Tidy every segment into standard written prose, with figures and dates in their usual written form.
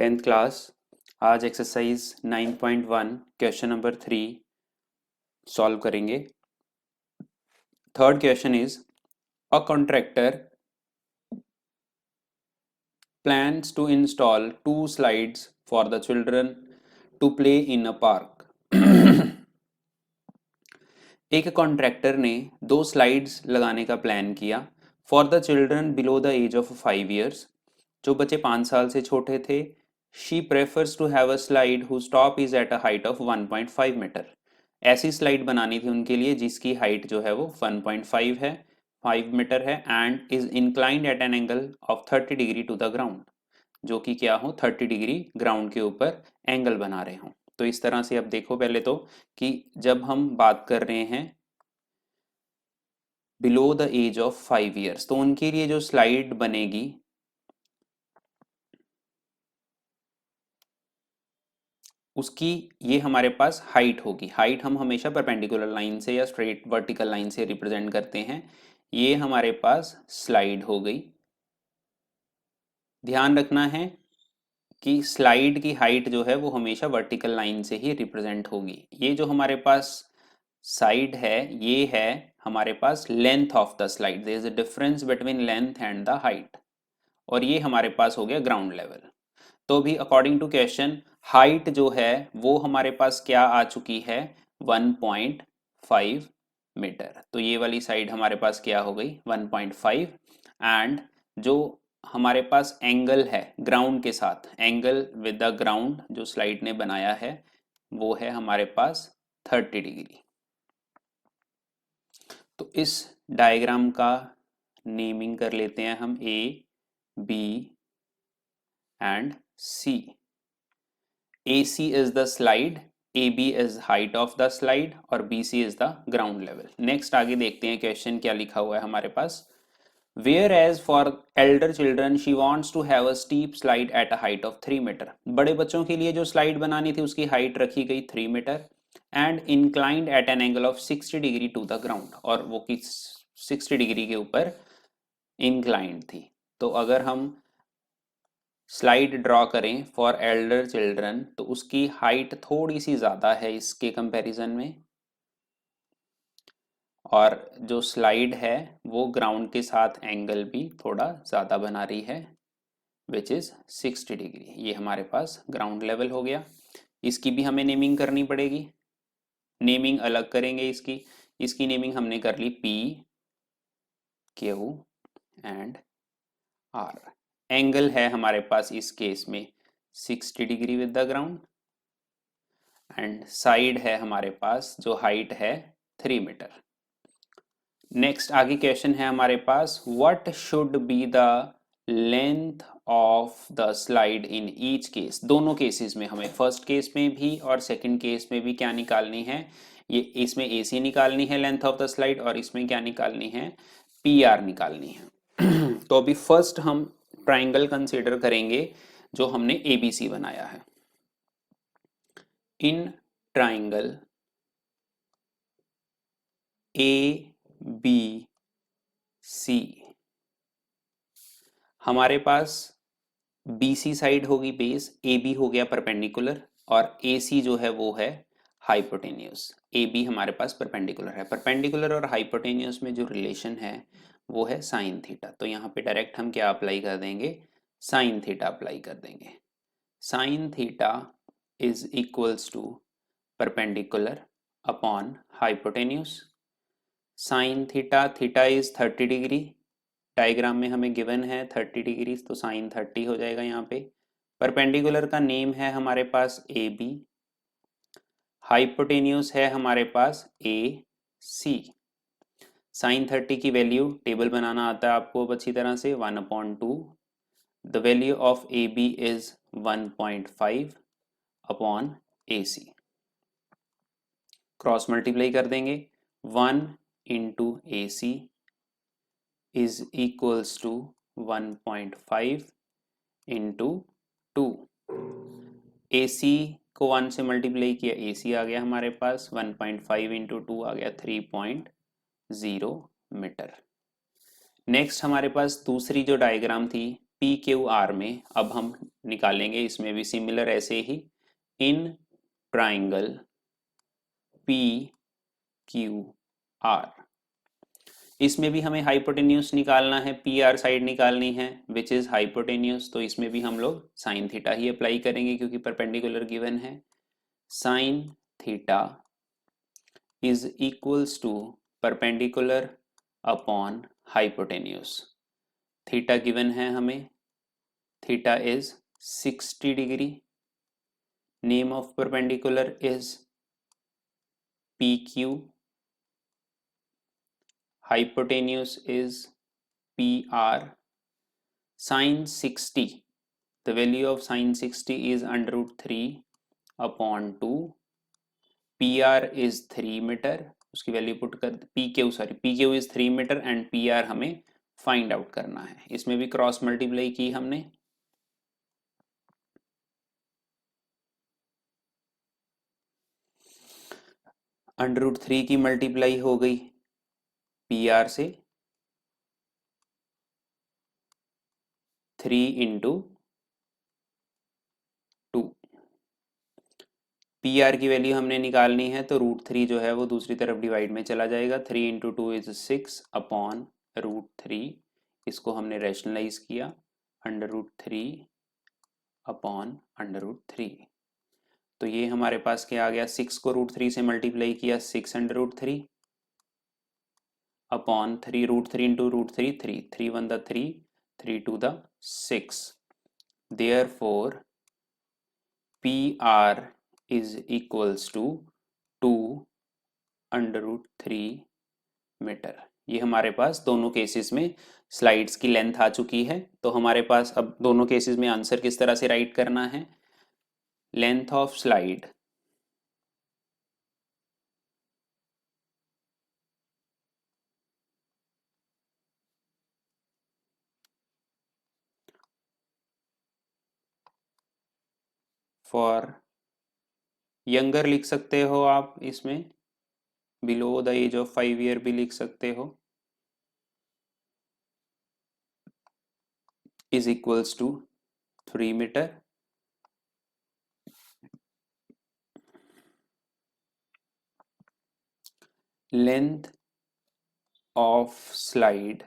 10th class. आज exercise 9.1 question number 3 solve करेंगे। Third question is a contractor plans to install 2 slides for the children to play in a park. एक contractor ने 2 slides लगाने का plan किया for the children below the age of 5 years। जो बच्चे 5 साल से छोटे थे। She prefers to have a slide whose top is at a height of 1.5 metre. ऐसी स्लाइड बनानी थी उनके लिए जिसकी हाइट जो है वो 1.5 है, 5 मीटर है, and is inclined at an angle of 30 degree to the ground, जो कि क्या हो 30 डिग्री ग्राउंड के ऊपर एंगल बना रहे हो। तो इस तरह से अब देखो पहले तो कि जब हम बात कर रहे हैं below the age of 5 years, तो उनके लिए जो स्लाइड बनेगी उसकी ये हमारे पास हाइट होगी। हाइट हम हमेशा परपेंडिकुलर लाइन से या स्ट्रेट वर्टिकल लाइन से रिप्रेजेंट करते हैं। ये हमारे पास स्लाइड हो गई। ध्यान रखना है कि स्लाइड की हाइट जो है वो हमेशा वर्टिकल लाइन से ही रिप्रेजेंट होगी। ये जो हमारे पास साइड है ये है हमारे पास length of the slide. There is a difference between length and the height, और ये हमारे पास हो गया ग्राउंड लेवल। तो भी अकॉर्डिंग टू क्वेश्चन हाइट जो है वो हमारे पास क्या आ चुकी है 1.5 मीटर। तो ये वाली साइड हमारे पास क्या हो गई 1.5, एंड जो हमारे पास एंगल है ग्राउंड के साथ, एंगल विद द ग्राउंड जो स्लाइड ने बनाया है वो है हमारे पास 30 डिग्री। तो इस डायग्राम का नेमिंग कर लेते हैं हम A B and C. AC is the slide, AB is height of the slide और BC is the ground level। Next आगे देखते हैं क्वेश्चन क्या लिखा हुआ है हमारे पास। Whereas for elder children she wants to have a steep slide at a height of 3 metre. बड़े बच्चों के लिए जो स्लाइड बनानी थी उसकी हाइट रखी गई 3 metre and inclined at an angle of 60 degree to the ground, और वो कि 60 डिग्री के ऊपर inclined थी। तो अगर हम स्लाइड ड्रॉ करें फॉर एल्डर चिल्ड्रन तो उसकी हाइट थोड़ी सी ज़्यादा है इसके कंपैरिजन में, और जो स्लाइड है वो ग्राउंड के साथ एंगल भी थोड़ा ज़्यादा बना रही है विच इज़ 60 डिग्री। ये हमारे पास ग्राउंड लेवल हो गया। इसकी भी हमें नेमिंग करनी पड़ेगी। नेमिंग अलग करेंगे इसकी। इसकी नेमिंग हमने कर ली P, Q and R। Angle है हमारे पास इस केस में 60 degree with the ground, and side है हमारे पास जो हाइट है 3 मीटर। नेक्स्ट आगे क्वेश्चन है हमारे पास what should be the length of the slide in each case. दोनों केसेस में हमें फर्स्ट केस में भी और सेकंड केस में भी क्या निकालनी है, ये इसमें AC निकालनी है लेंथ ऑफ द स्लाइड, और इसमें क्या निकालनी है PR निकालनी है। तो अभी फर्स्ट हम ट्राइंगल कंसीडर करेंगे जो हमने ABC बनाया है। इन ट्राइंगल ABC हमारे पास BC साइड होगी बेस, AB हो गया परपेंडिकुलर, और AC जो है वो है हाइपोटेन्यूस। AB हमारे पास परपेंडिकुलर है। परपेंडिकुलर और हाइपोटेन्यूस में जो रिलेशन है वो है साइन थीटा। तो यहाँ पे डायरेक्ट हम क्या अप्लाई कर देंगे, साइन थीटा अप्लाई कर देंगे। Sine theta is equals to perpendicular upon hypotenuse. Sine theta, theta is 30 degree, diagram में हमें गिवन है 30 डिग्री, तो साइन 30 हो जाएगा यहाँ पे। परपेंडिकुलर का नेम है हमारे पास AB, हाइपोटेन्यूस है हमारे पास AC। साइन 30 की वैल्यू टेबल बनाना आता है आपको अच्छी तरह से, 1/2। The value of AB is 1.5 upon AC। Cross multiply कर देंगे, 1 into AC is equals to 1.5 into 2। AC को 1 से मल्टीप्लाई किया, AC आ गया हमारे पास 1.5 इंटू 2 आ गया 3.0 मीटर। नेक्स्ट हमारे पास दूसरी जो डायग्राम थी पी क्यू आर में अब हम निकालेंगे, इसमें भी सिमिलर ऐसे ही, in triangle P Q R, इसमें भी हमें हाइपोटेन्यूज निकालना है, पी आर साइड निकालनी है विच इज हाइपोटेन्यूज, तो इसमें भी हम लोग साइन थीटा ही अप्लाई करेंगे क्योंकि परपेंडिकुलर गिवन है। Sine theta is equals to perpendicular upon hypotenuse. Theta given है हमें, theta is 60 degree, name of perpendicular is P Q, hypotenuse is PR, sin 60, the value of sin 60 is under root 3 upon 2, PR is 3 metre, उसकी value put कर, PQ is 3 metre and PR हमें find out करना है। इसमें भी cross multiply की हमने, under root 3 की मल्टीप्लाई हो गई PR से, 3 इंटू 2, पी आर की वैल्यू हमने निकालनी है तो रूट 3 जो है वो दूसरी तरफ डिवाइड में चला जाएगा, 3 इंटू 2 इज 6 अपॉन रूट 3, इसको हमने रैशनलाइज किया, under root 3 upon under root 3, तो ये हमारे पास क्या आ गया, 6 को रूट 3 से मल्टीप्लाई किया, 6 under root 3 upon 3, root 3 into root 3, 3 1 the 3, 3 2 the 6, therefore P R is equals to 2 under root 3 metre. ये हमारे पास दोनों केसेस में स्लाइड्स की लेंथ आ चुकी है, तो हमारे पास अब दोनों केसेस में आंसर किस तरह से राइट करना है, length of slide for younger लिख सकते हो आप, इसमें below the age of 5 year भी लिख सकते हो, is equals to 3 metre, length of slide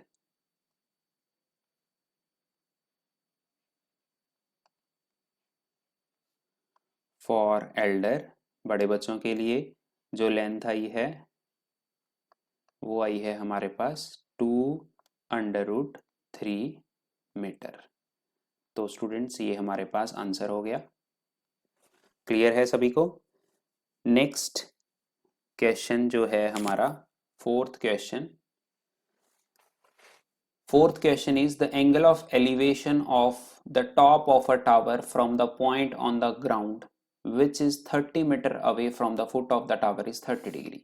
for elder, बड़े बच्चों के लिए जो लेंथ आई है वो आई है हमारे पास 2 अंडर रूट 3 मीटर। तो स्टूडेंट्स ये हमारे पास आंसर हो गया, क्लियर है सभी को। नेक्स्ट क्वेश्चन जो है हमारा fourth question is the angle of elevation of the top of a tower from the point on the ground which is 30 metre away from the foot of the tower is 30 degree.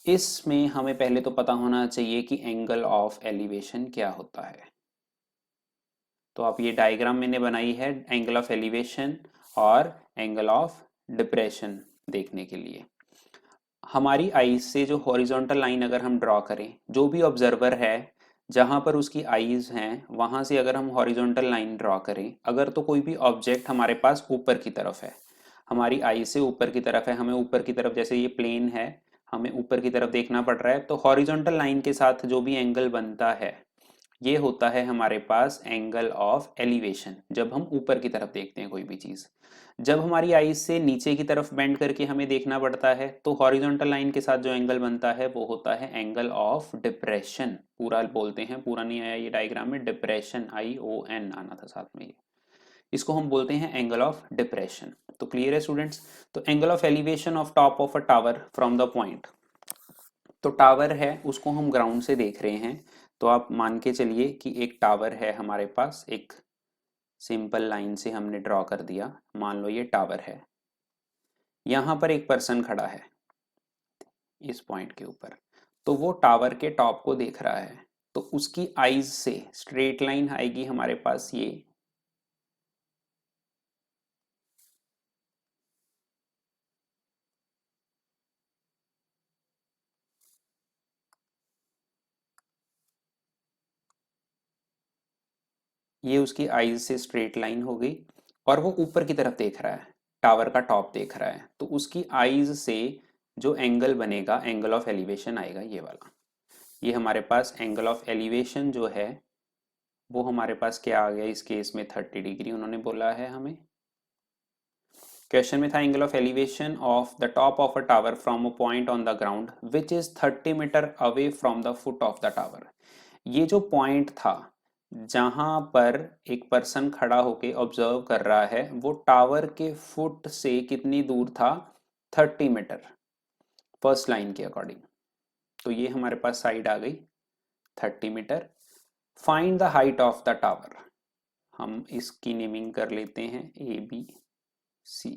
इसमें हमें पहले तो पता होना चाहिए कि angle of elevation क्या होता है, तो आप ये डायग्राम मैंने बनाई है एंगल ऑफ एलिवेशन और एंगल ऑफ डिप्रेशन देखने के लिए। हमारी आईज से जो हॉरिजॉन्टल लाइन अगर हम ड्रॉ करें, जो भी ऑब्जर्वर है जहां पर उसकी आईज हैं वहां से अगर हम हॉरिजॉन्टल लाइन ड्रॉ करें, अगर तो कोई भी ऑब्जेक्ट हमारे पास ऊपर की तरफ है, हमारी आई से ऊपर की तरफ है, हमें ऊपर की तरफ, जैसे ये प्लेन है हमें ऊपर की तरफ देखना पड़ रहा है, तो हॉरिजॉन्टल लाइन के साथ जो भी एंगल बनता है ये होता है हमारे पास एंगल ऑफ एलिवेशन, जब हम ऊपर की तरफ देखते हैं कोई भी चीज। जब हमारी आईज से नीचे की तरफ बेंड करके हमें देखना पड़ता है तो हॉरिजॉन्टल लाइन के साथ जो एंगल बनता है वो होता है एंगल ऑफ डिप्रेशन, पूरा बोलते हैं, पूरा नहीं आया ये डायग्राम में, डिप्रेशन ION आना था साथ में, ये इसको हम बोलते हैं एंगल ऑफ डिप्रेशन। तो क्लियर है स्टूडेंट्स। तो angle of elevation of top of a tower from the point, तो टावर है उसको हम ग्राउंड से देख रहे हैं, तो आप मान के चलिए कि एक टावर है हमारे पास, एक सिंपल लाइन से हमने ड्रॉ कर दिया, मान लो ये टावर है, यहां पर एक पर्सन खड़ा है इस पॉइंट के ऊपर, तो वो टावर के टॉप को देख रहा है, तो उसकी आईज से स्ट्रेट लाइन आएगी हमारे पास ये, ये उसकी आईज से स्ट्रेट लाइन हो गई और वो ऊपर की तरफ देख रहा है, टावर का टॉप देख रहा है, तो उसकी आईज से जो एंगल बनेगा, एंगल ऑफ एलिवेशन आएगा ये वाला। ये हमारे पास एंगल ऑफ एलिवेशन जो है वो हमारे पास क्या आ गया, इस केस में 30 डिग्री उन्होंने बोला है हमें। क्वेश्चन में था angle of elevation of the top of a tower from a point on the ground which is 30 metre away from the foot of the tower. ये जो पॉइंट था जहां पर एक पर्सन खड़ा होके ऑब्जर्व कर रहा है, वो टावर के फुट से कितनी दूर था, 30 मीटर फर्स्ट लाइन के अकॉर्डिंग। तो ये हमारे पास साइड आ गई 30 metre. Find the height of the tower, हम इसकी नेमिंग कर लेते हैं A B C.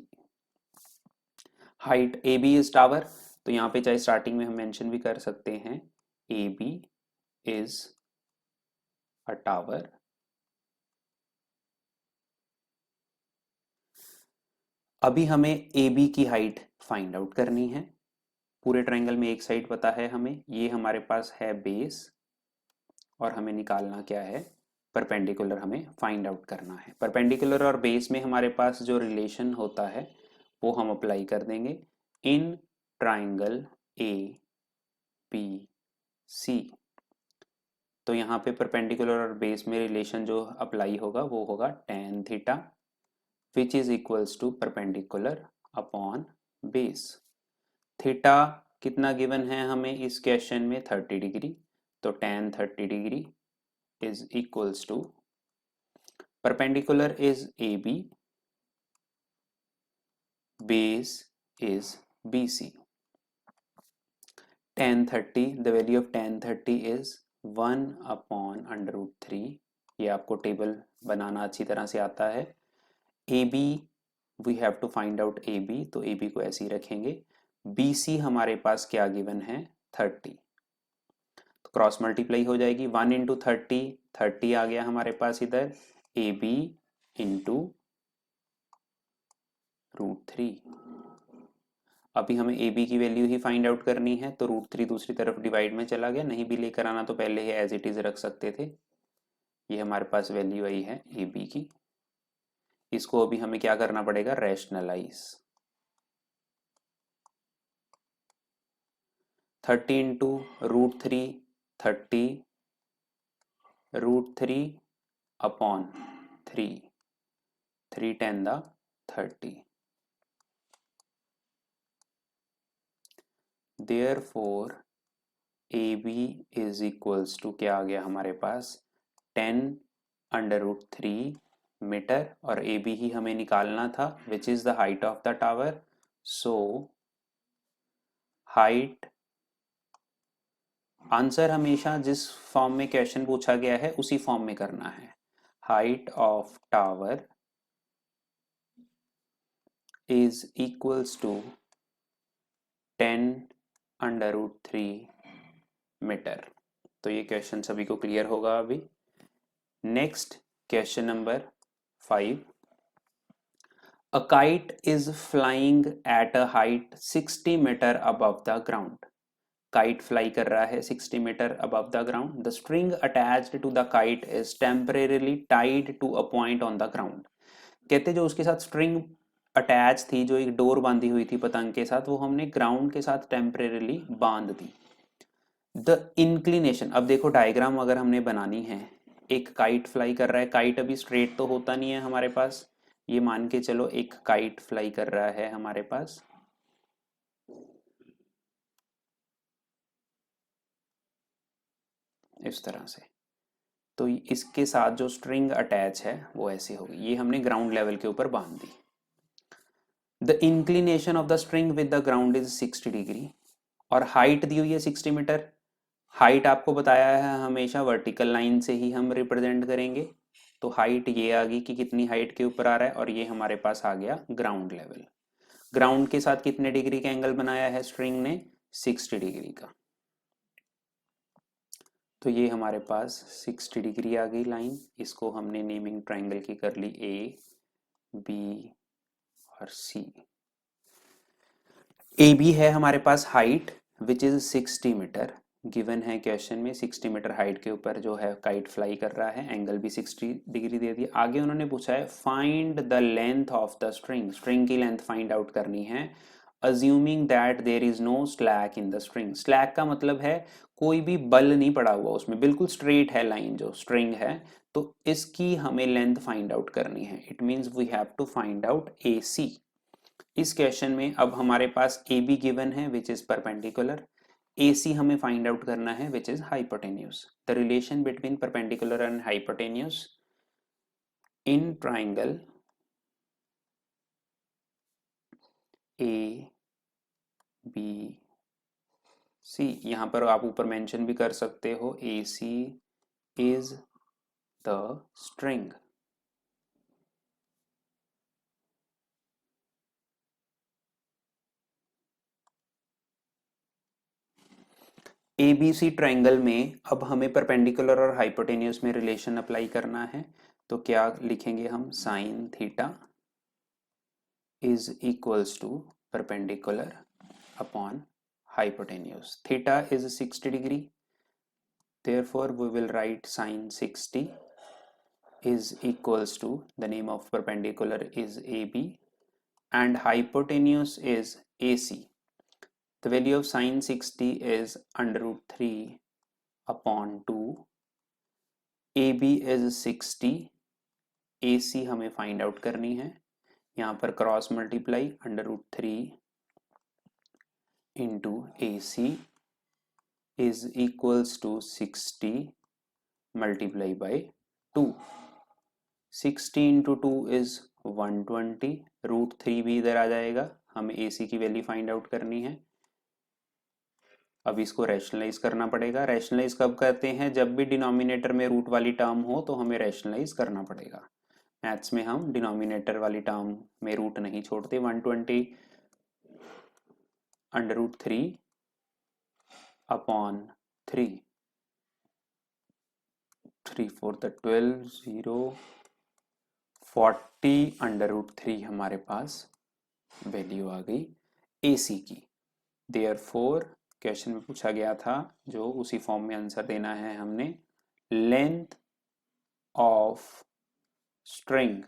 Height A B is tower, तो यहाँ पे चाहे स्टार्टिंग में हम मेंशन भी कर सकते हैं A B is a tower. अभी हमें ए बी की हाइट फाइंड आउट करनी है। पूरे ट्रायंगल में एक साइड पता है हमें, ये हमारे पास है बेस और हमें निकालना क्या है, परपेंडिकुलर हमें फाइंड आउट करना है। परपेंडिकुलर और बेस में हमारे पास जो रिलेशन होता है वो हम अप्लाई कर देंगे इन ट्राइंगल ए बी सी। तो यहाँ पे परपेंडिकुलर और बेस में रिलेशन जो अप्लाई होगा वो होगा tan theta which is equals to perpendicular upon base. Theta कितना गिवन है हमें इस क्वेश्चन में, 30 डिग्री, तो tan 30 degree is equals to perpendicular is A B, base is BC. Tan 30, the value of tan 30 is 1 upon under root 3। ये आपको table बनाना अच्छी तरह से आता है। AB we have to find out AB, तो AB को ऐसे ही रखेंगे। BC हमारे पास क्या गिवन है, 30, तो क्रॉस मल्टीप्लाई हो जाएगी, 1 इंटू 30, 30 आ गया हमारे पास इधर, AB इंटू √3। अभी हमें ए बी की वैल्यू ही फाइंड आउट करनी है, तो √3 दूसरी तरफ डिवाइड में चला गया, नहीं भी लेकर आना तो पहले ही एज इट इज रख सकते थे। ये हमारे पास वैल्यू आई है ए बी की। इसको अभी हमें क्या करना पड़ेगा, rationalise. 30 into √3, 30 √3 upon 3, 3 10 the 30। Therefore AB is equals to क्या आ गया हमारे पास, 10 अंडर रूट 3 मीटर, और AB ही हमें निकालना था which is the height of the tower. So height, answer हमेशा जिस फॉर्म में क्वेश्चन पूछा गया है उसी फॉर्म में करना है। Height of tower is equals to 10 under root 3 metre. तो ये क्वेश्चन सभी को क्लियर होगा अभी। Next question number 5। A kite is flying at a height 60 meter above the ground. Kite fly कर रहा है 60 meter above the ground. The string attached to the kite is temporarily tied to a point on the ground. कहते जो उसके साथ string attach थी, जो एक डोर बांधी हुई थी पतंग के साथ, वो हमने ग्राउंड के साथ टेम्परेरीली बांध दी। द इंक्लिनेशन, अब देखो डायग्राम अगर हमने बनानी है, एक काइट फ्लाई कर रहा है, काइट अभी स्ट्रेट तो होता नहीं है हमारे पास, ये मान के चलो एक काइट फ्लाई कर रहा है हमारे पास, इस तरह से, तो इसके साथ जो स्ट्रिंग अटैच है वो ऐसे होगी, ये हमने ग्राउंड लेवल के ऊपर बांध दी। The inclination of the string with the ground is 60 degree, और हाइट दी हुई है 60 मीटर। हाइट आपको बताया है हमेशा वर्टिकल लाइन से ही हम रिप्रेजेंट करेंगे, तो हाइट ये आ गई कि कितनी हाइट के ऊपर आ रहा है, और ये हमारे पास आ गया ग्राउंड लेवल। ग्राउंड के साथ कितने डिग्री का एंगल बनाया है स्ट्रिंग ने, 60 डिग्री का। तो ये हमारे पास 60 डिग्री आ गई लाइन, इसको हमने नेमिंग ट्राइंगल की कर ली ए बी और सी। ए बी है हमारे पास height which is 60 metre, given है क्वेश्चन में 60 मीटर हाइट के ऊपर जो है काइट फ्लाई कर रहा है, एंगल भी 60 डिग्री दे दिया। आगे उन्होंने पूछा है find the length of the string, string की लेंथ फाइंड आउट करनी है assuming that there is no slack in the string. Slack का मतलब है कोई भी बल नहीं पड़ा हुआ उसमें, बिल्कुल स्ट्रेट है लाइन जो स्ट्रिंग है, तो इसकी हमें लेंथ फाइंड आउट करनी है। It means we have to find out A C. इस क्वेश्चन में अब हमारे पास ए बी गिवन है विच इज परपेंडिकुलर, AC हमें फाइंड आउट करना है which is hypotenuse. The relation between perpendicular and hypotenuse in triangle A B C, यहां पर आप ऊपर मेंशन भी कर सकते हो AC is the string. ABC triangle में अब हमें परपेंडिकुलर और हाइपोटेन्यूज में रिलेशन अप्लाई करना है, तो क्या लिखेंगे हम, sine theta is equals to perpendicular upon hypotenuse. Theta is 60 degree, therefore we will write sine 60 is equals to, the name of perpendicular is AB and hypotenuse is AC. The value of sine 60 is under root 3 upon 2. AB is 60, AC हमें find out करनी है, यहाँ पर cross multiply under root 3 into AC is equals to 60 multiply by 2. 60 into 2 is 120, root 3 भी इधर आ जाएगा, हमें AC की वैल्यू फाइंड आउट करनी है। अब इसको रैशनलाइज करना पड़ेगा। रैशनलाइज कब करते हैं, जब भी डिनोमिनेटर में रूट वाली टर्म हो तो हमें रैशनलाइज करना पड़ेगा। मैथ्स में हम डिनोमिनेटर वाली टर्म में रूट नहीं छोड़ते। 120 under root 3 upon 3, 3 4 12, 0 40 under root 3 हमारे पास वैल्यू आ गई AC की। देयरफॉर क्वेश्चन में पूछा गया था जो उसी फॉर्म में आंसर देना है हमने, length of string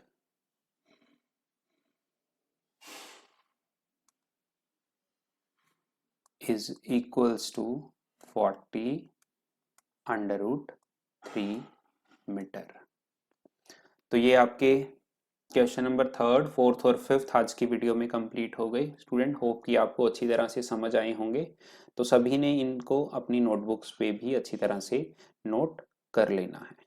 is equals to 40 under root 3 metre. तो ये आपके क्वेश्चन नंबर 3, 4 और 5 आज की वीडियो में कंप्लीट हो गई। स्टूडेंट होप कि आपको अच्छी तरह से समझ आए होंगे, तो सभी ने इनको अपनी नोटबुक्स पे भी अच्छी तरह से नोट कर लेना है।